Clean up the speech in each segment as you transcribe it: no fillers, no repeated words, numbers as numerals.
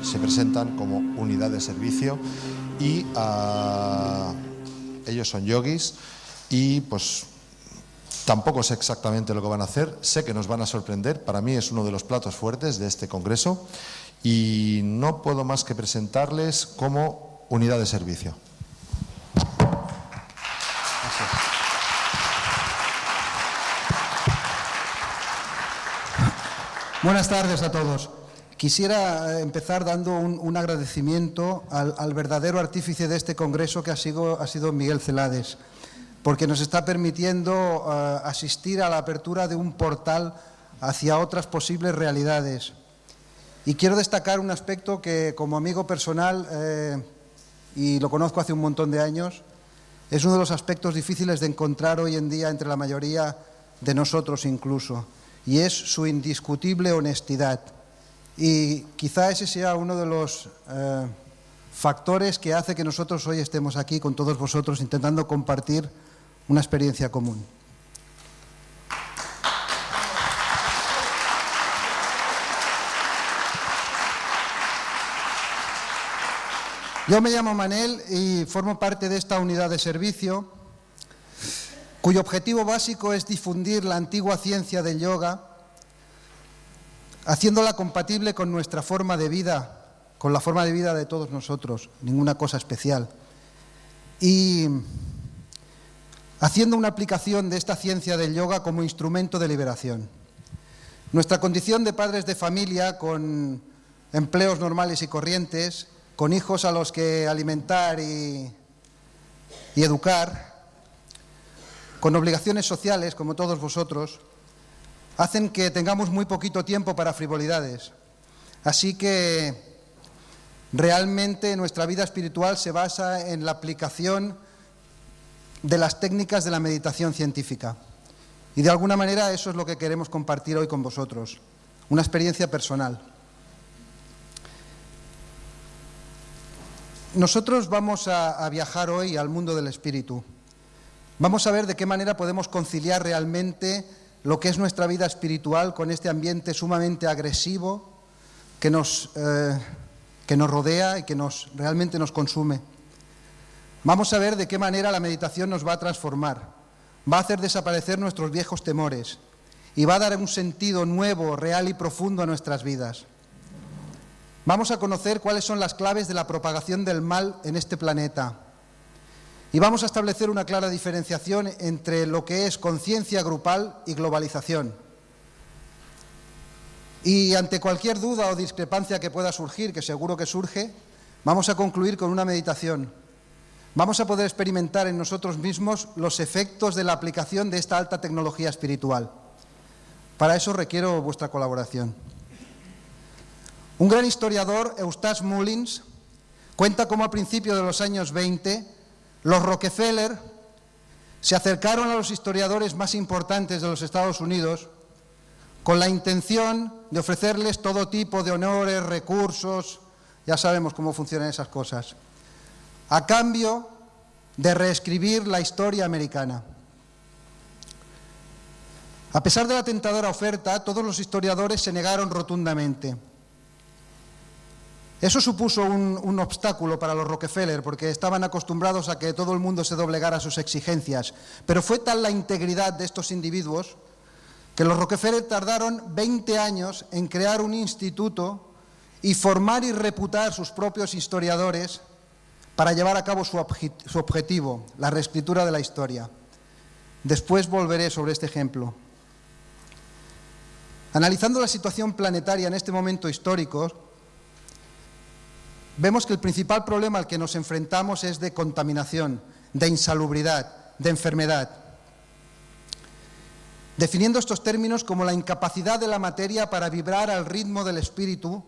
se presentan como unidad de servicio y ellos son yogis y pues tampoco sé exactamente lo que van a hacer, sé que nos van a sorprender, para mí es uno de los platos fuertes de este congreso y no puedo más que presentarles como unidad de servicio. Buenas tardes a todos. Quisiera empezar dando un agradecimiento al verdadero artífice de este congreso, que ha sido Miguel Celades, porque nos está permitiendo asistir a la apertura de un portal hacia otras posibles realidades. Y quiero destacar un aspecto que, como amigo personal, y lo conozco hace un montón de años, es uno de los aspectos difíciles de encontrar hoy en día entre la mayoría de nosotros incluso, y es su indiscutible honestidad. Y quizá ese sea uno de los factores que hace que nosotros hoy estemos aquí con todos vosotros intentando compartir una experiencia común. Yo me llamo Manel y formo parte de esta unidad de servicio, cuyo objetivo básico es difundir la antigua ciencia del yoga, haciéndola compatible con nuestra forma de vida, con la forma de vida de todos nosotros, ninguna cosa especial. Y haciendo una aplicación de esta ciencia del yoga como instrumento de liberación. Nuestra condición de padres de familia, con empleos normales y corrientes, con hijos a los que alimentar y educar, con obligaciones sociales, como todos vosotros, hacen que tengamos muy poquito tiempo para frivolidades. Así que realmente nuestra vida espiritual se basa en la aplicación de las técnicas de la meditación científica. Y de alguna manera eso es lo que queremos compartir hoy con vosotros, una experiencia personal. Nosotros vamos a viajar hoy al mundo del espíritu. Vamos a ver de qué manera podemos conciliar realmente lo que es nuestra vida espiritual con este ambiente sumamente agresivo que nos rodea y que realmente nos consume. Vamos a ver de qué manera la meditación nos va a transformar, va a hacer desaparecer nuestros viejos temores y va a dar un sentido nuevo, real y profundo a nuestras vidas. Vamos a conocer cuáles son las claves de la propagación del mal en este planeta. Y vamos a establecer una clara diferenciación entre lo que es conciencia grupal y globalización. Y ante cualquier duda o discrepancia que pueda surgir, que seguro que surge, vamos a concluir con una meditación. Vamos a poder experimentar en nosotros mismos los efectos de la aplicación de esta alta tecnología espiritual. Para eso requiero vuestra colaboración. Un gran historiador, Eustace Mullins, cuenta cómo a principios de los años 20 los Rockefeller se acercaron a los historiadores más importantes de los Estados Unidos con la intención de ofrecerles todo tipo de honores, recursos, ya sabemos cómo funcionan esas cosas, a cambio de reescribir la historia americana. A pesar de la tentadora oferta, todos los historiadores se negaron rotundamente. Eso supuso un obstáculo para los Rockefeller, porque estaban acostumbrados a que todo el mundo se doblegara a sus exigencias. Pero fue tal la integridad de estos individuos que los Rockefeller tardaron 20 años en crear un instituto y formar y reputar sus propios historiadores para llevar a cabo su objetivo, la reescritura de la historia. Después volveré sobre este ejemplo. Analizando la situación planetaria en este momento histórico, vemos que el principal problema al que nos enfrentamos es de contaminación, de insalubridad, de enfermedad. Definiendo estos términos como la incapacidad de la materia para vibrar al ritmo del espíritu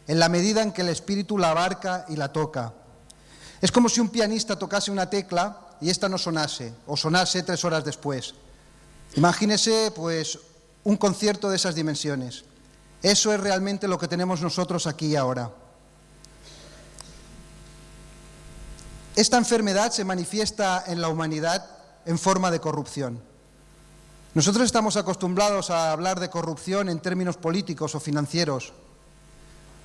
en la medida en que el espíritu la abarca y la toca. Es como si un pianista tocase una tecla y ésta no sonase, o sonase 3 horas después. Imagínese, pues, un concierto de esas dimensiones. Eso es realmente lo que tenemos nosotros aquí y ahora. Esta enfermedad se manifiesta en la humanidad en forma de corrupción. Nosotros estamos acostumbrados a hablar de corrupción en términos políticos o financieros,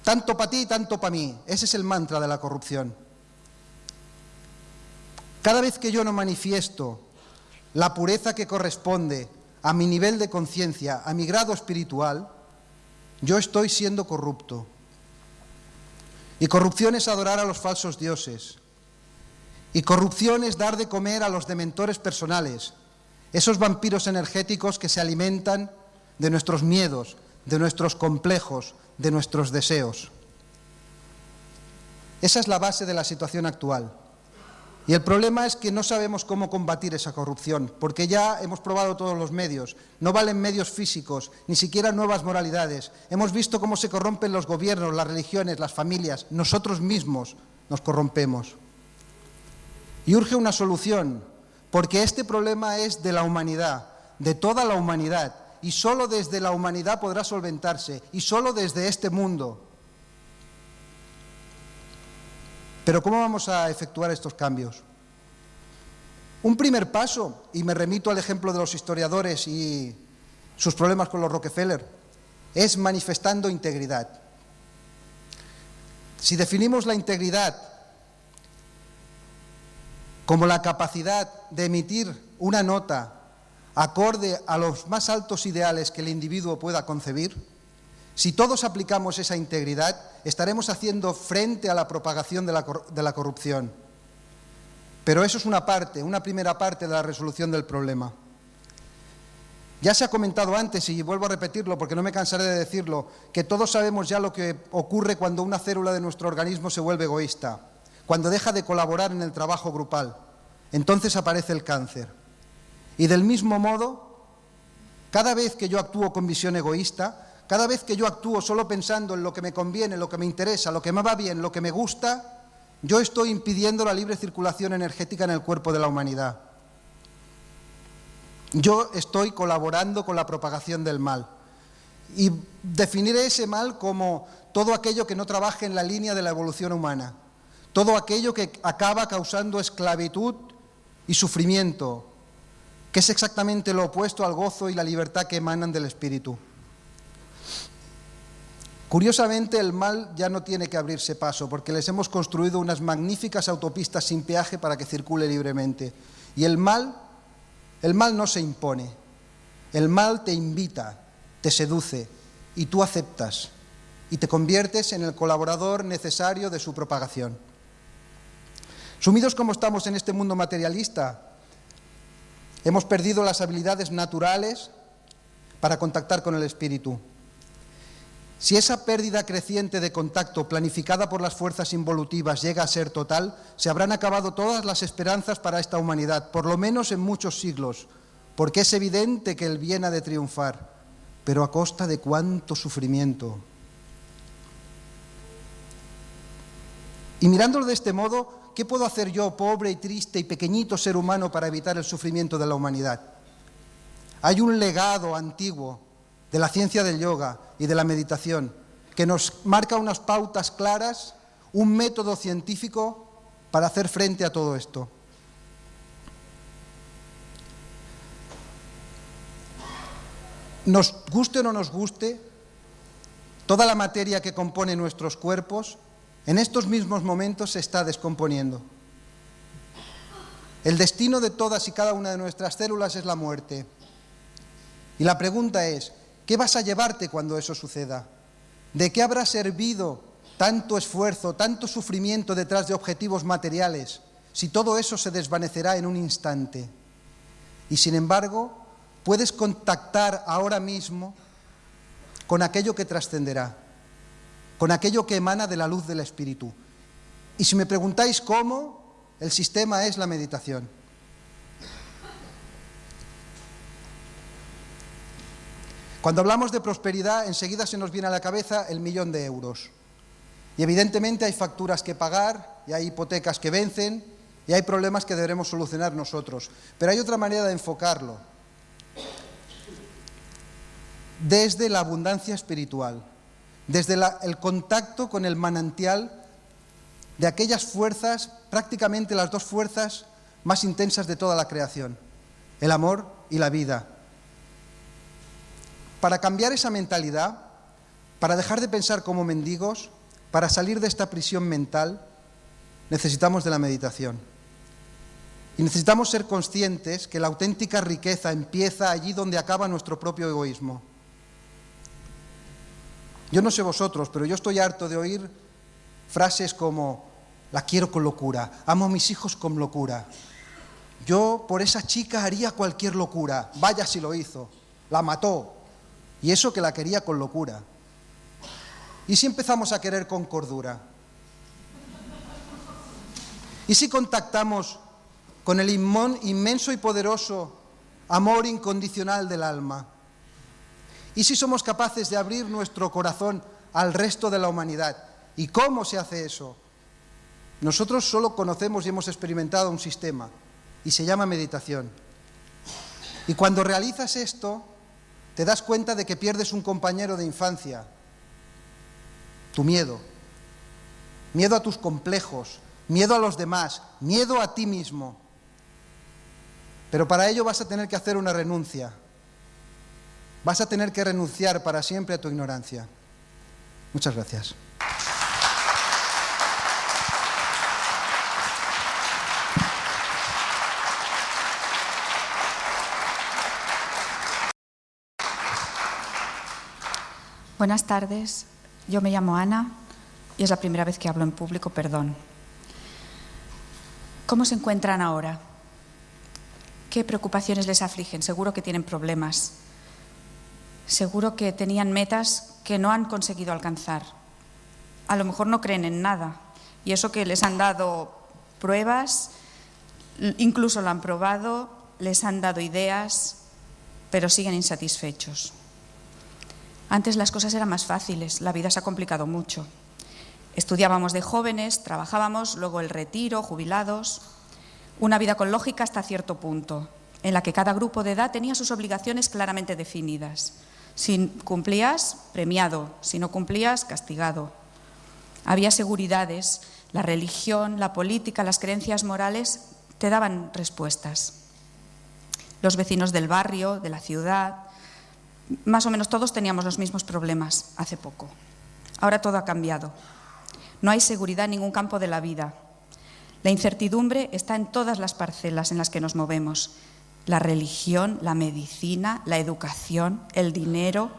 Tanto para ti, tanto para mí. Ese es el mantra de la corrupción. Cada vez que yo no manifiesto la pureza que corresponde a mi nivel de conciencia, a mi grado espiritual, yo estoy siendo corrupto. Y corrupción es adorar a los falsos dioses. Y corrupción es dar de comer a los dementores personales, esos vampiros energéticos que se alimentan de nuestros miedos, de nuestros complejos, de nuestros deseos. Esa es la base de la situación actual. Y el problema es que no sabemos cómo combatir esa corrupción, porque ya hemos probado todos los medios. No valen medios físicos, ni siquiera nuevas moralidades. Hemos visto cómo se corrompen los gobiernos, las religiones, las familias. Nosotros mismos nos corrompemos. Y urge una solución, porque este problema es de la humanidad, de toda la humanidad, y solo desde la humanidad podrá solventarse, y solo desde este mundo. Pero ¿cómo vamos a efectuar estos cambios? Un primer paso, y me remito al ejemplo de los historiadores y sus problemas con los Rockefeller, es manifestando integridad. Si definimos la integridad como la capacidad de emitir una nota acorde a los más altos ideales que el individuo pueda concebir, si todos aplicamos esa integridad, estaremos haciendo frente a la propagación de la corrupción. Pero eso es una primera parte de la resolución del problema. Ya se ha comentado antes, y vuelvo a repetirlo porque no me cansaré de decirlo, que todos sabemos ya lo que ocurre cuando una célula de nuestro organismo se vuelve egoísta, cuando deja de colaborar en el trabajo grupal. Entonces aparece el cáncer. Y del mismo modo, cada vez que yo actúo con visión egoísta, cada vez que yo actúo solo pensando en lo que me conviene, lo que me interesa, lo que me va bien, lo que me gusta, yo estoy impidiendo la libre circulación energética en el cuerpo de la humanidad. Yo estoy colaborando con la propagación del mal. Y definiré ese mal como todo aquello que no trabaje en la línea de la evolución humana, todo aquello que acaba causando esclavitud y sufrimiento, que es exactamente lo opuesto al gozo y la libertad que emanan del espíritu. Curiosamente, el mal ya no tiene que abrirse paso, porque les hemos construido unas magníficas autopistas sin peaje para que circule libremente. Y el mal no se impone, el mal te invita, te seduce, y tú aceptas, y te conviertes en el colaborador necesario de su propagación. Sumidos como estamos en este mundo materialista, hemos perdido las habilidades naturales para contactar con el espíritu. Si esa pérdida creciente de contacto planificada por las fuerzas involutivas llega a ser total, se habrán acabado todas las esperanzas para esta humanidad, por lo menos en muchos siglos, porque es evidente que el bien ha de triunfar, pero ¿a costa de cuánto sufrimiento? Y mirándolo de este modo, ¿qué puedo hacer yo, pobre y triste y pequeñito ser humano, para evitar el sufrimiento de la humanidad? Hay un legado antiguo de la ciencia del yoga y de la meditación que nos marca unas pautas claras, un método científico para hacer frente a todo esto. Nos guste o no nos guste, toda la materia que compone nuestros cuerpos en estos mismos momentos se está descomponiendo. El destino de todas y cada una de nuestras células es la muerte. Y la pregunta es, ¿qué vas a llevarte cuando eso suceda? ¿De qué habrá servido tanto esfuerzo, tanto sufrimiento detrás de objetivos materiales, si todo eso se desvanecerá en un instante? Y sin embargo, puedes contactar ahora mismo con aquello que trascenderá, con aquello que emana de la luz del espíritu. Y si me preguntáis cómo, el sistema es la meditación. Cuando hablamos de prosperidad, enseguida se nos viene a la cabeza el 1.000.000 de euros. Y evidentemente hay facturas que pagar, y hay hipotecas que vencen, y hay problemas que deberemos solucionar nosotros. Pero hay otra manera de enfocarlo, desde la abundancia espiritual, desde el contacto con el manantial de aquellas fuerzas, prácticamente las dos fuerzas más intensas de toda la creación, el amor y la vida. Para cambiar esa mentalidad, para dejar de pensar como mendigos, para salir de esta prisión mental, necesitamos de la meditación. Y necesitamos ser conscientes que la auténtica riqueza empieza allí donde acaba nuestro propio egoísmo. Yo no sé vosotros, pero yo estoy harto de oír frases como: la quiero con locura, amo a mis hijos con locura. Yo por esa chica haría cualquier locura, vaya si lo hizo, la mató, y eso que la quería con locura. ¿Y si empezamos a querer con cordura? ¿Y si contactamos con el inmenso y poderoso amor incondicional del alma? ¿Y si somos capaces de abrir nuestro corazón al resto de la humanidad? ¿Y cómo se hace eso? Nosotros solo conocemos y hemos experimentado un sistema, y se llama meditación. Y cuando realizas esto, te das cuenta de que pierdes un compañero de infancia, tu miedo. Miedo a tus complejos, miedo a los demás, miedo a ti mismo. Pero para ello vas a tener que hacer una renuncia. Vas a tener que renunciar para siempre a tu ignorancia. Muchas gracias. Buenas tardes, yo me llamo Ana y es la primera vez que hablo en público, perdón. ¿Cómo se encuentran ahora? ¿Qué preocupaciones les afligen? Seguro que tienen problemas. Seguro que tenían metas que no han conseguido alcanzar. A lo mejor no creen en nada y eso que les han dado pruebas, incluso lo han probado, les han dado ideas, pero siguen insatisfechos. Antes las cosas eran más fáciles, la vida se ha complicado mucho. Estudiábamos de jóvenes, trabajábamos, luego el retiro, jubilados. Una vida con lógica hasta cierto punto, en la que cada grupo de edad tenía sus obligaciones claramente definidas. Si cumplías, premiado; si no cumplías, castigado. Había seguridades, la religión, la política, las creencias morales te daban respuestas. Los vecinos del barrio, de la ciudad, más o menos todos teníamos los mismos problemas hace poco. Ahora todo ha cambiado. No hay seguridad en ningún campo de la vida. La incertidumbre está en todas las parcelas en las que nos movemos. La religión, la medicina, la educación, el dinero.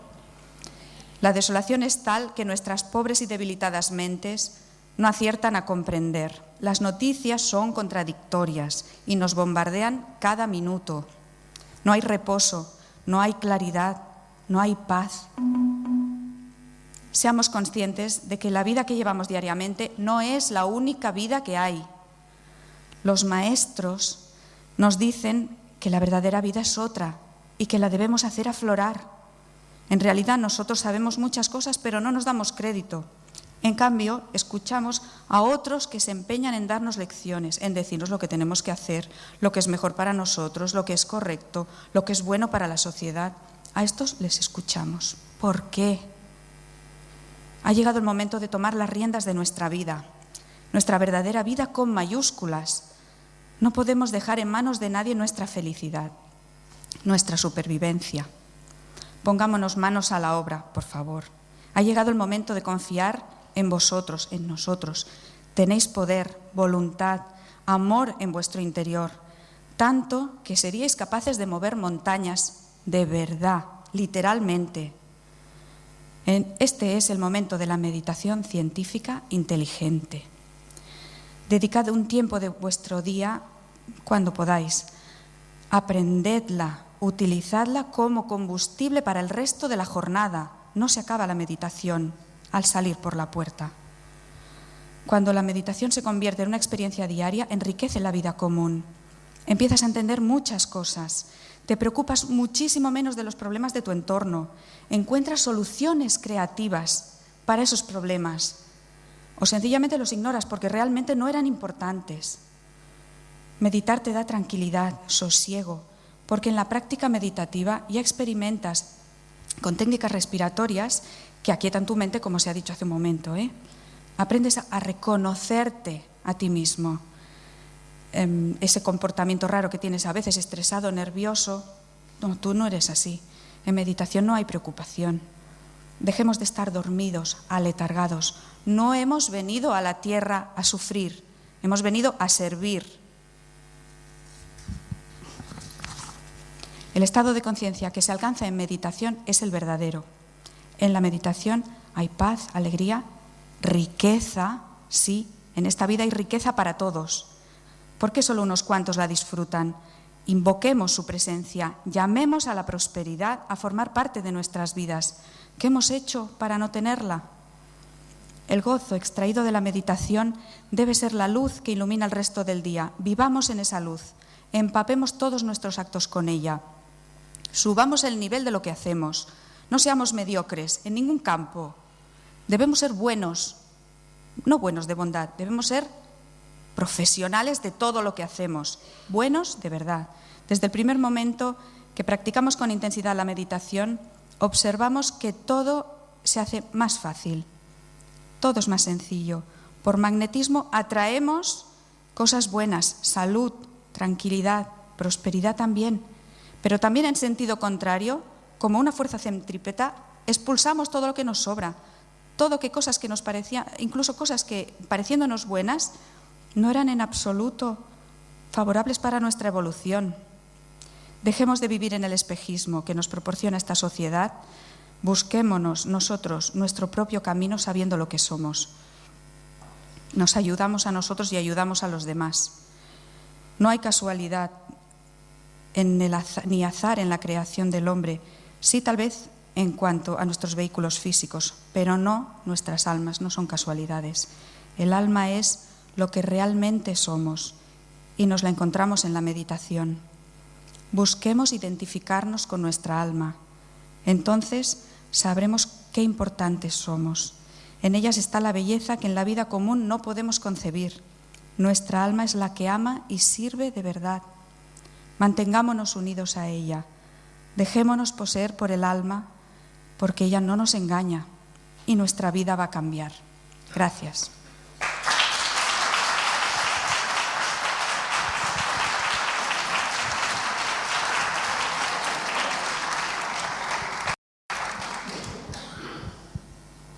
La desolación es tal que nuestras pobres y debilitadas mentes no aciertan a comprender. Las noticias son contradictorias y nos bombardean cada minuto. No hay reposo, no hay claridad, no hay paz. Seamos conscientes de que la vida que llevamos diariamente no es la única vida que hay. Los maestros nos dicen que la verdadera vida es otra y que la debemos hacer aflorar. En realidad nosotros sabemos muchas cosas, pero no nos damos crédito. En cambio, escuchamos a otros que se empeñan en darnos lecciones, en decirnos lo que tenemos que hacer, lo que es mejor para nosotros, lo que es correcto, lo que es bueno para la sociedad. A estos les escuchamos. ¿Por qué? Ha llegado el momento de tomar las riendas de nuestra vida, nuestra verdadera vida con mayúsculas. No podemos dejar en manos de nadie nuestra felicidad, nuestra supervivencia. Pongámonos manos a la obra, por favor. Ha llegado el momento de confiar en vosotros, en nosotros. Tenéis poder, voluntad, amor en vuestro interior, tanto que seríais capaces de mover montañas de verdad, literalmente. Este es el momento de la meditación científica inteligente. Dedicad un tiempo de vuestro día, cuando podáis. Aprendedla, utilizadla como combustible para el resto de la jornada. No se acaba la meditación al salir por la puerta. Cuando la meditación se convierte en una experiencia diaria, enriquece la vida común. Empiezas a entender muchas cosas. Te preocupas muchísimo menos de los problemas de tu entorno. Encuentras soluciones creativas para esos problemas. O sencillamente los ignoras porque realmente no eran importantes. Meditar te da tranquilidad, sosiego, porque en la práctica meditativa ya experimentas con técnicas respiratorias que aquietan tu mente, como se ha dicho hace un momento. Aprendes a reconocerte a ti mismo. Ese comportamiento raro que tienes a veces, estresado, nervioso. No, tú no eres así. En meditación no hay preocupación. Dejemos de estar dormidos, aletargados. No hemos venido a la tierra a sufrir, hemos venido a servir. El estado de conciencia que se alcanza en meditación es el verdadero. En la meditación hay paz, alegría, riqueza, sí, en esta vida hay riqueza para todos. ¿Por qué solo unos cuantos la disfrutan? Invoquemos su presencia, llamemos a la prosperidad a formar parte de nuestras vidas. ¿Qué hemos hecho para no tenerla? El gozo extraído de la meditación debe ser la luz que ilumina el resto del día. Vivamos en esa luz, empapemos todos nuestros actos con ella. Subamos el nivel de lo que hacemos. No seamos mediocres en ningún campo. Debemos ser buenos, no buenos de bondad, debemos ser profesionales de todo lo que hacemos, buenos de verdad. Desde el primer momento que practicamos con intensidad la meditación, observamos que todo se hace más fácil, todo es más sencillo. Por magnetismo atraemos cosas buenas, salud, tranquilidad, prosperidad también, pero también en sentido contrario, como una fuerza centrípeta, expulsamos todo lo que nos sobra, cosas que nos parecían, incluso cosas que pareciéndonos buenas, no eran en absoluto favorables para nuestra evolución. Dejemos de vivir en el espejismo que nos proporciona esta sociedad. Busquémonos nosotros nuestro propio camino sabiendo lo que somos. Nos ayudamos a nosotros y ayudamos a los demás. No hay casualidad ni azar en la creación del hombre. Sí, tal vez en cuanto a nuestros vehículos físicos, pero no nuestras almas, no son casualidades. El alma es lo que realmente somos y nos la encontramos en la meditación. Busquemos identificarnos con nuestra alma. Entonces sabremos qué importantes somos. En ellas está la belleza que en la vida común no podemos concebir. Nuestra alma es la que ama y sirve de verdad. Mantengámonos unidos a ella. Dejémonos poseer por el alma, porque ella no nos engaña y nuestra vida va a cambiar. Gracias.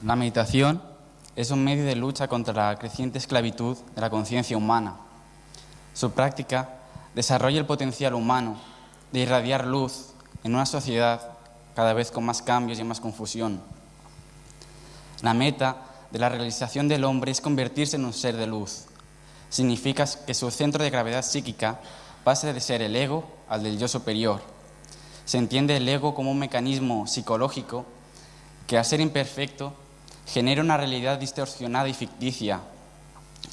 La meditación es un medio de lucha contra la creciente esclavitud de la conciencia humana. Su práctica desarrolla el potencial humano de irradiar luz en una sociedad cada vez con más cambios y más confusión. La meta de la realización del hombre es convertirse en un ser de luz. Significa que su centro de gravedad psíquica pase de ser el ego al del yo superior. Se entiende el ego como un mecanismo psicológico que, al ser imperfecto, genera una realidad distorsionada y ficticia,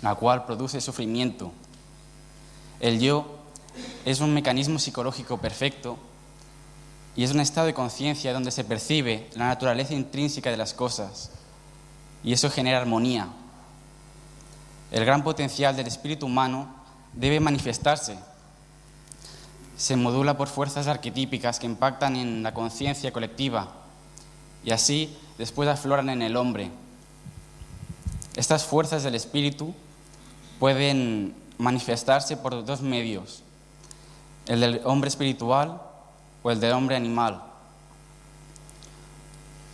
la cual produce sufrimiento. El yo es un mecanismo psicológico perfecto y es un estado de conciencia donde se percibe la naturaleza intrínseca de las cosas y eso genera armonía. El gran potencial del espíritu humano debe manifestarse. Se modula por fuerzas arquetípicas que impactan en la conciencia colectiva y así después afloran en el hombre. Estas fuerzas del espíritu pueden manifestarse por dos medios, el del hombre espiritual o el del hombre animal.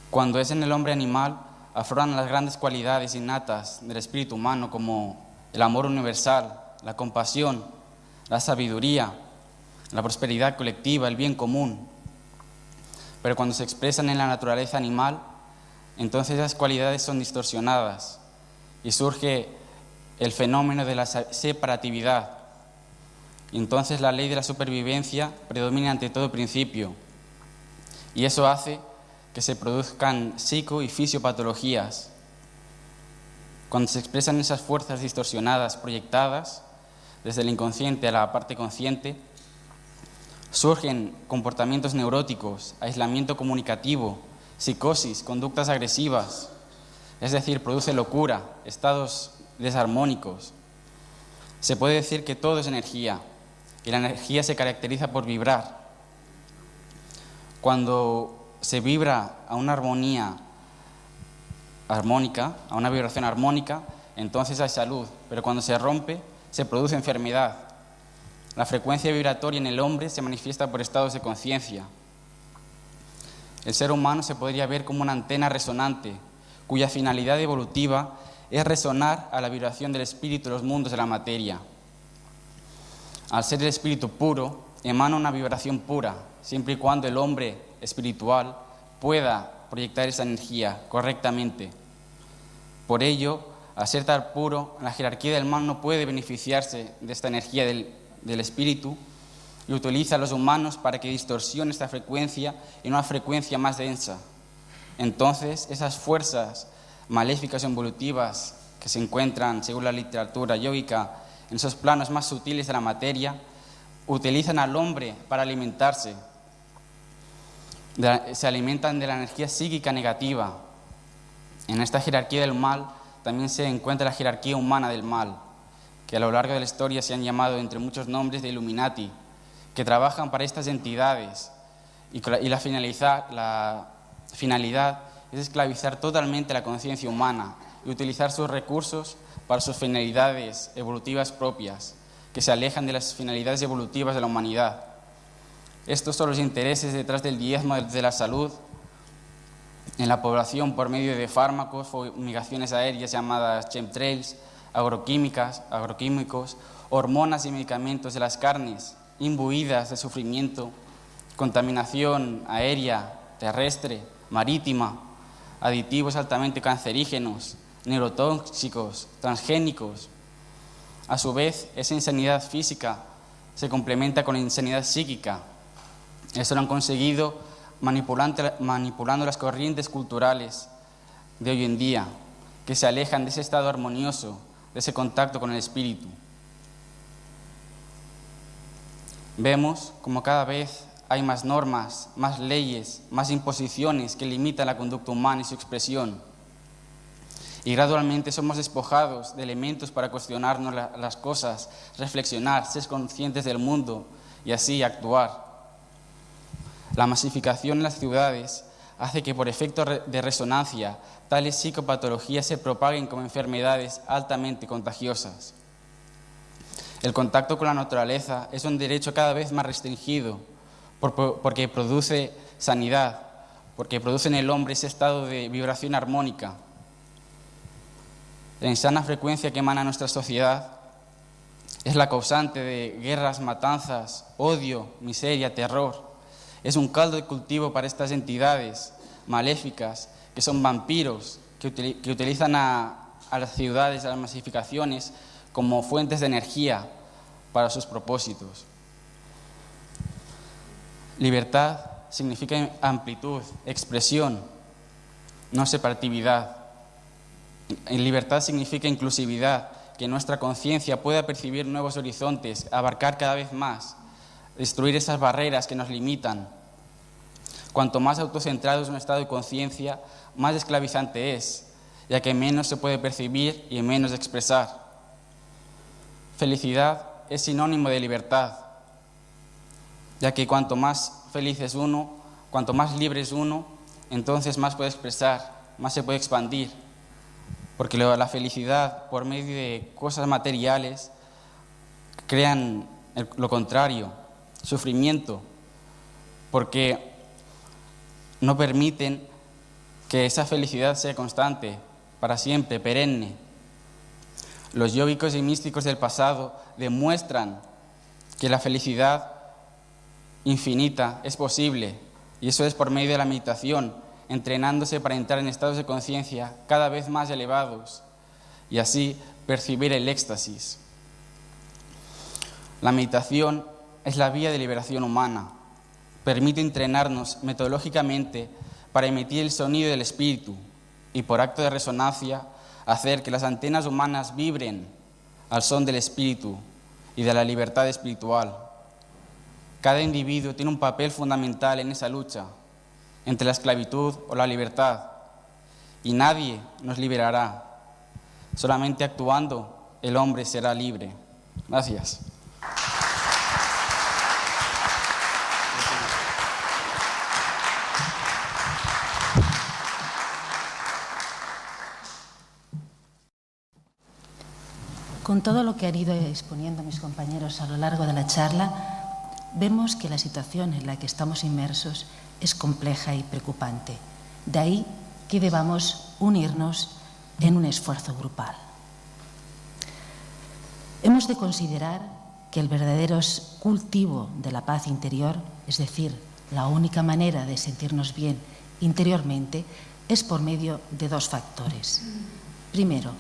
Cuando es en el hombre animal, afloran las grandes cualidades innatas del espíritu humano como el amor universal, la compasión, la sabiduría, la prosperidad colectiva, el bien común. Pero cuando se expresan en la naturaleza animal, entonces esas cualidades son distorsionadas y surge el fenómeno de la separatividad. Y entonces la ley de la supervivencia predomina ante todo principio. Y eso hace que se produzcan psico- y fisiopatologías. Cuando se expresan esas fuerzas distorsionadas, proyectadas, desde el inconsciente a la parte consciente, surgen comportamientos neuróticos, aislamiento comunicativo, psicosis, conductas agresivas, es decir, produce locura, estados desarmónicos. Se puede decir que todo es energía y la energía se caracteriza por vibrar. Cuando se vibra a una armonía armónica, a una vibración armónica, entonces hay salud, pero cuando se rompe, se produce enfermedad. La frecuencia vibratoria en el hombre se manifiesta por estados de conciencia. El ser humano se podría ver como una antena resonante, cuya finalidad evolutiva es resonar a la vibración del espíritu de los mundos de la materia. Al ser el espíritu puro, emana una vibración pura, siempre y cuando el hombre espiritual pueda proyectar esa energía correctamente. Por ello, al ser tan puro, la jerarquía del mal no puede beneficiarse de esta energía del espíritu y utiliza a los humanos para que distorsione esta frecuencia en una frecuencia más densa. Entonces, esas fuerzas maléficas o evolutivas que se encuentran, según la literatura yógica, en esos planos más sutiles de la materia, utilizan al hombre para alimentarse. Se alimentan de la energía psíquica negativa. En esta jerarquía del mal también se encuentra la jerarquía humana del mal, que a lo largo de la historia se han llamado entre muchos nombres de Illuminati, que trabajan para estas entidades y la finalidad es esclavizar totalmente la conciencia humana y utilizar sus recursos para sus finalidades evolutivas propias, que se alejan de las finalidades evolutivas de la humanidad. Estos son los intereses detrás del diezmo de la salud en la población por medio de fármacos, fumigaciones aéreas llamadas chemtrails, agroquímicos, hormonas y medicamentos de las carnes, imbuidas de sufrimiento, contaminación aérea, terrestre, marítima, aditivos altamente cancerígenos, neurotóxicos, transgénicos. A su vez, esa insanidad física se complementa con la insanidad psíquica. Eso lo han conseguido manipulando las corrientes culturales de hoy en día, que se alejan de ese estado armonioso, de ese contacto con el espíritu. Vemos como cada vez hay más normas, más leyes, más imposiciones que limitan la conducta humana y su expresión. Y gradualmente somos despojados de elementos para cuestionarnos las cosas, reflexionar, ser conscientes del mundo y así actuar. La masificación en las ciudades hace que por efecto de resonancia tales psicopatologías se propaguen como enfermedades altamente contagiosas. El contacto con la naturaleza es un derecho cada vez más restringido porque produce sanidad, porque produce en el hombre ese estado de vibración armónica. La insana frecuencia que emana nuestra sociedad es la causante de guerras, matanzas, odio, miseria, terror. Es un caldo de cultivo para estas entidades maléficas que son vampiros, que utilizan a las ciudades, a las masificaciones, como fuentes de energía para sus propósitos. Libertad significa amplitud, expresión, no separatividad. Libertad significa inclusividad, que nuestra conciencia pueda percibir nuevos horizontes, abarcar cada vez más, destruir esas barreras que nos limitan. Cuanto más autocentrado es un estado de conciencia, más esclavizante es, ya que menos se puede percibir y menos expresar. Felicidad es sinónimo de libertad, ya que cuanto más feliz es uno, cuanto más libre es uno, entonces más puede expresar, más se puede expandir. Porque la felicidad, por medio de cosas materiales, crean lo contrario, sufrimiento, porque no permiten que esa felicidad sea constante, para siempre, perenne. Los yógicos y místicos del pasado demuestran que la felicidad infinita es posible, y eso es por medio de la meditación, entrenándose para entrar en estados de conciencia cada vez más elevados y así percibir el éxtasis. La meditación es la vía de liberación humana. Permite entrenarnos metodológicamente para emitir el sonido del espíritu y por acto de resonancia hacer que las antenas humanas vibren al son del espíritu y de la libertad espiritual. Cada individuo tiene un papel fundamental en esa lucha entre la esclavitud o la libertad, y nadie nos liberará. Solamente actuando el hombre será libre. Gracias. Con todo lo que han ido exponiendo mis compañeros a lo largo de la charla, vemos que la situación en la que estamos inmersos es compleja y preocupante. De ahí que debamos unirnos en un esfuerzo grupal. Hemos de considerar que el verdadero cultivo de la paz interior, es decir, la única manera de sentirnos bien interiormente, es por medio de dos factores. Primero,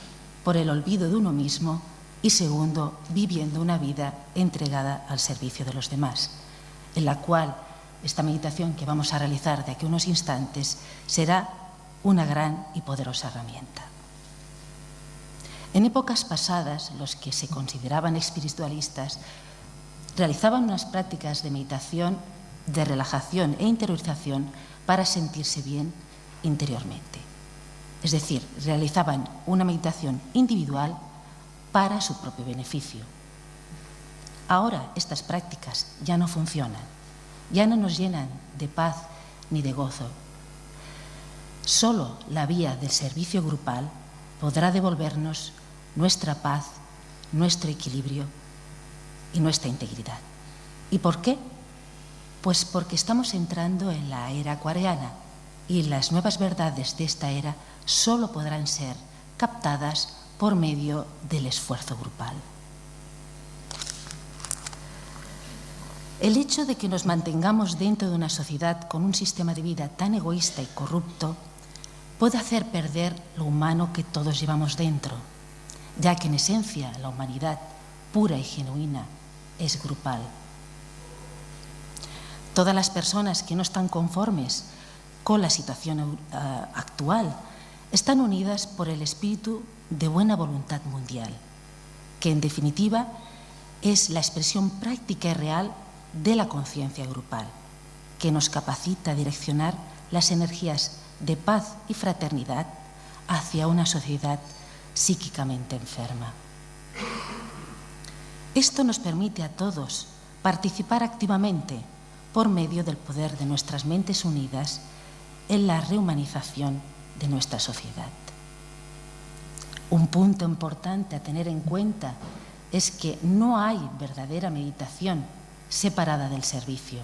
por el olvido de uno mismo y segundo, viviendo una vida entregada al servicio de los demás, en la cual esta meditación que vamos a realizar de aquí a unos instantes será una gran y poderosa herramienta. En épocas pasadas, los que se consideraban espiritualistas realizaban unas prácticas de meditación, de relajación e interiorización para sentirse bien interiormente. Es decir, realizaban una meditación individual para su propio beneficio. Ahora estas prácticas ya no funcionan, ya no nos llenan de paz ni de gozo. Solo la vía del servicio grupal podrá devolvernos nuestra paz, nuestro equilibrio y nuestra integridad. ¿Y por qué? Pues porque estamos entrando en la era acuariana y las nuevas verdades de esta era solo podrán ser captadas por medio del esfuerzo grupal. El hecho de que nos mantengamos dentro de una sociedad con un sistema de vida tan egoísta y corrupto puede hacer perder lo humano que todos llevamos dentro, ya que en esencia la humanidad pura y genuina es grupal. Todas las personas que no están conformes con la situación actual están unidas por el espíritu de buena voluntad mundial, que en definitiva es la expresión práctica y real de la conciencia grupal, que nos capacita a direccionar las energías de paz y fraternidad hacia una sociedad psíquicamente enferma. Esto nos permite a todos participar activamente por medio del poder de nuestras mentes unidas en la rehumanización de nuestra sociedad. Un punto importante a tener en cuenta es que no hay verdadera meditación separada del servicio,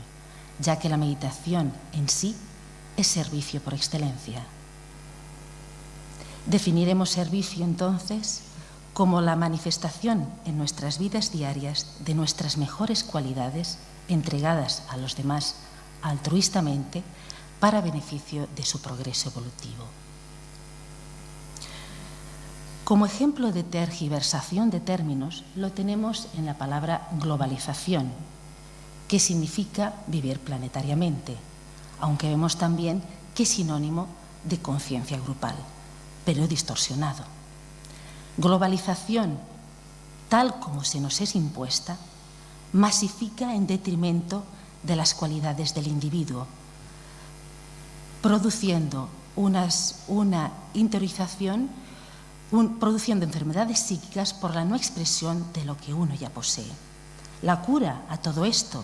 ya que la meditación en sí es servicio por excelencia. Definiremos servicio entonces como la manifestación en nuestras vidas diarias de nuestras mejores cualidades entregadas a los demás altruistamente para beneficio de su progreso evolutivo. Como ejemplo de tergiversación de términos lo tenemos en la palabra globalización, que significa vivir planetariamente, aunque vemos también que es sinónimo de conciencia grupal, pero distorsionado. Globalización, tal como se nos es impuesta, masifica en detrimento de las cualidades del individuo, produciendo una interiorización, produciendo enfermedades psíquicas por la no expresión de lo que uno ya posee. La cura a todo esto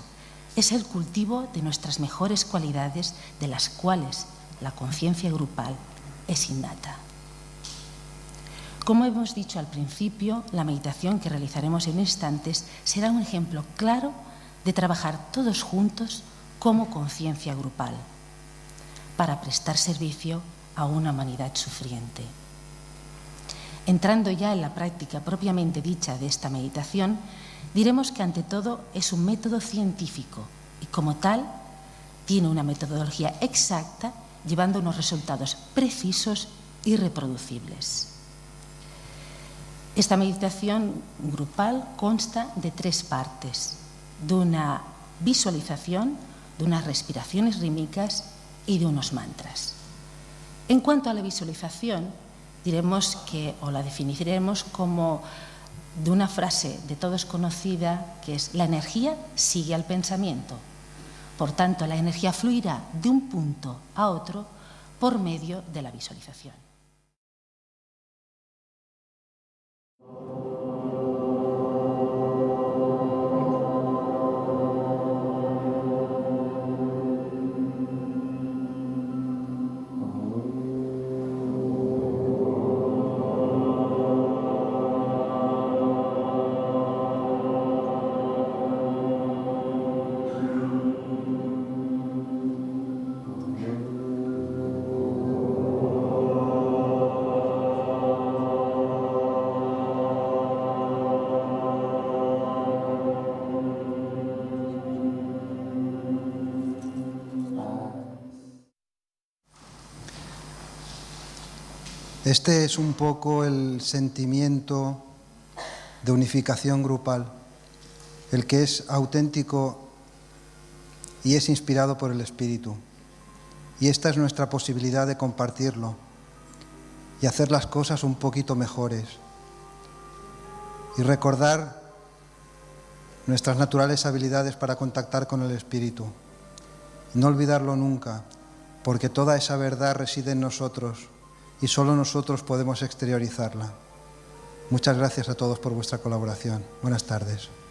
es el cultivo de nuestras mejores cualidades, de las cuales la conciencia grupal es innata. Como hemos dicho al principio, la meditación que realizaremos en instantes será un ejemplo claro de trabajar todos juntos como conciencia grupal para prestar servicio a una humanidad sufriente. Entrando ya en la práctica propiamente dicha de esta meditación, diremos que ante todo es un método científico y como tal tiene una metodología exacta llevando unos resultados precisos y reproducibles. Esta meditación grupal consta de 3 partes, de una visualización, de unas respiraciones rítmicas y de unos mantras. En cuanto a la visualización, diremos que, o la definiremos como de una frase de todos conocida, que es: la energía sigue al pensamiento. Por tanto, la energía fluirá de un punto a otro por medio de la visualización. Este es un poco el sentimiento de unificación grupal, el que es auténtico y es inspirado por el Espíritu. Y esta es nuestra posibilidad de compartirlo y hacer las cosas un poquito mejores. Y recordar nuestras naturales habilidades para contactar con el Espíritu. No olvidarlo nunca, porque toda esa verdad reside en nosotros y solo nosotros podemos exteriorizarla. Muchas gracias a todos por vuestra colaboración. Buenas tardes.